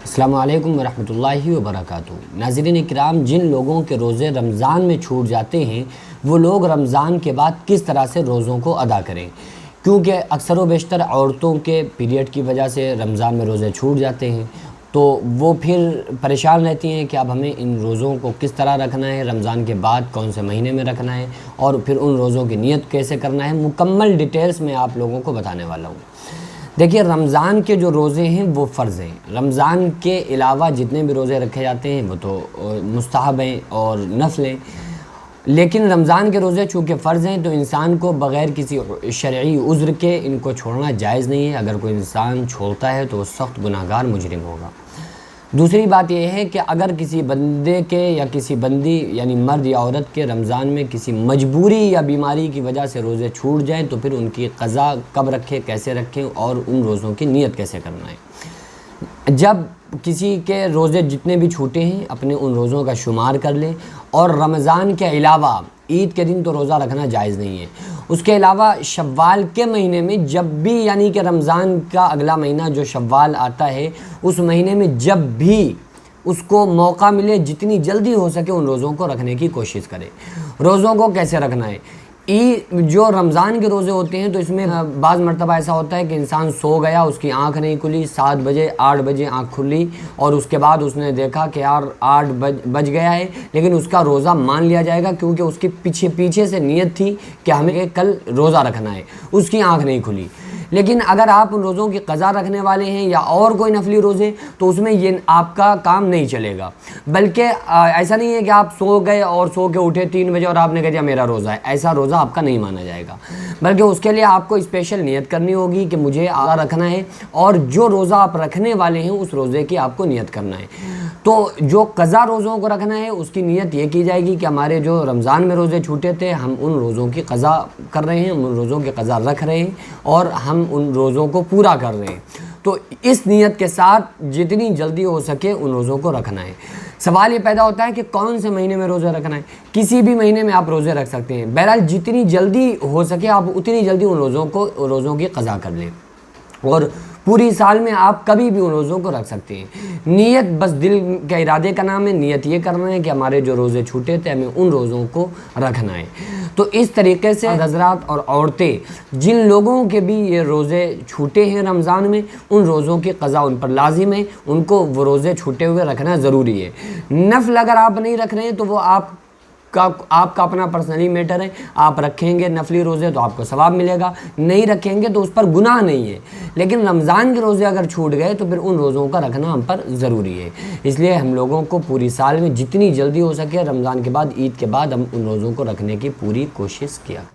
السلام علیکم ورحمۃ اللہ وبرکاتہ۔ ناظرین اکرام، جن لوگوں کے روزے رمضان میں چھوٹ جاتے ہیں وہ لوگ رمضان کے بعد کس طرح سے روزوں کو ادا کریں، کیونکہ اکثر و بیشتر عورتوں کے پیریڈ کی وجہ سے رمضان میں روزے چھوٹ جاتے ہیں، تو وہ پھر پریشان رہتی ہیں کہ اب ہمیں ان روزوں کو کس طرح رکھنا ہے، رمضان کے بعد کون سے مہینے میں رکھنا ہے اور پھر ان روزوں کی نیت کیسے کرنا ہے۔ مکمل ڈیٹیلز میں آپ لوگوں کو بتانے والا ہوں۔ دیکھیے، رمضان کے جو روزے ہیں وہ فرض ہیں۔ رمضان کے علاوہ جتنے بھی روزے رکھے جاتے ہیں وہ تو مستحب ہیں اور نفل ہیں، لیکن رمضان کے روزے چونکہ فرض ہیں تو انسان کو بغیر کسی شرعی عذر کے ان کو چھوڑنا جائز نہیں ہے۔ اگر کوئی انسان چھوڑتا ہے تو وہ سخت گناہگار مجرم ہوگا۔ دوسری بات یہ ہے کہ اگر کسی بندے کے یا کسی بندی یعنی مرد یا عورت کے رمضان میں کسی مجبوری یا بیماری کی وجہ سے روزے چھوٹ جائیں تو پھر ان کی قضا کب رکھیں، کیسے رکھیں اور ان روزوں کی نیت کیسے کرنا ہے۔ جب کسی کے روزے جتنے بھی چھوٹے ہیں اپنے ان روزوں کا شمار کر لیں، اور رمضان کے علاوہ عید کے دن تو روزہ رکھنا جائز نہیں ہے، اس کے علاوہ شوال کے مہینے میں جب بھی یعنی کہ رمضان کا اگلا مہینہ جو شوال آتا ہے اس مہینے میں جب بھی اس کو موقع ملے جتنی جلدی ہو سکے ان روزوں کو رکھنے کی کوشش کرے۔ روزوں کو کیسے رکھنا ہے؟ جو رمضان کے روزے ہوتے ہیں تو اس میں بعض مرتبہ ایسا ہوتا ہے کہ انسان سو گیا، اس کی آنکھ نہیں کھلی، 7 بجے 8 بجے آنکھ کھلی اور اس کے بعد اس نے دیکھا کہ یار 8 بج گیا ہے، لیکن اس کا روزہ مان لیا جائے گا کیونکہ اس کے پیچھے سے نیت تھی کہ ہمیں کل روزہ رکھنا ہے، اس کی آنکھ نہیں کھلی۔ لیکن اگر آپ ان روزوں کی قضا رکھنے والے ہیں یا اور کوئی نفلی روزے تو اس میں یہ آپ کا کام نہیں چلے گا، بلکہ ایسا نہیں ہے کہ آپ سو گئے اور سو کے اٹھے 3 بجے اور آپ نے کہا دیا میرا روزہ ہے، ایسا روزہ آپ کا نہیں مانا جائے گا، بلکہ اس کے لیے آپ کو اسپیشل نیت کرنی ہوگی کہ مجھے آگاہ رکھنا ہے، اور جو روزہ آپ رکھنے والے ہیں اس روزے کی آپ کو نیت کرنا ہے۔ تو جو قضا روزوں کو رکھنا ہے اس کی نیت یہ کی جائے گی کہ ہمارے جو رمضان میں روزے چھوٹے تھے ہم ان روزوں کی قضا کر رہے ہیں، ان روزوں کی قضا رکھ رہے ہیں اور ہم ان روزوں کو پورا کر رہے ہیں، تو اس نیت کے ساتھ جتنی جلدی ہو سکے ان روزوں کو رکھنا ہے۔ سوال یہ پیدا ہوتا ہے کہ کون سے مہینے میں روزہ رکھنا ہے؟ کسی بھی مہینے میں آپ روزے رکھ سکتے ہیں، بہرحال جتنی جلدی ہو سکے آپ اتنی جلدی ان روزوں کی قضا کر لیں، اور پوری سال میں آپ کبھی بھی ان روزوں کو رکھ سکتے ہیں۔ نیت بس دل کے ارادے کا نام ہے، نیت یہ کرنا ہے کہ ہمارے جو روزے چھوٹے تھے ہمیں ان روزوں کو رکھنا ہے۔ تو اس طریقے سے حضرات اور عورتیں جن لوگوں کے بھی یہ روزے چھوٹے ہیں رمضان میں، ان روزوں کی قضا ان پر لازم ہے، ان کو وہ روزے چھوٹے ہوئے رکھنا ضروری ہے۔ نفل اگر آپ نہیں رکھ رہے ہیں تو وہ آپ کا اپنا پرسنلی میٹر ہے، آپ رکھیں گے نفلی روزے تو آپ کو ثواب ملے گا، نہیں رکھیں گے تو اس پر گناہ نہیں ہے، لیکن رمضان کے روزے اگر چھوٹ گئے تو پھر ان روزوں کا رکھنا ہم پر ضروری ہے۔ اس لیے ہم لوگوں کو پوری سال میں جتنی جلدی ہو سکے رمضان کے بعد عید کے بعد ہم ان روزوں کو رکھنے کی پوری کوشش کیا۔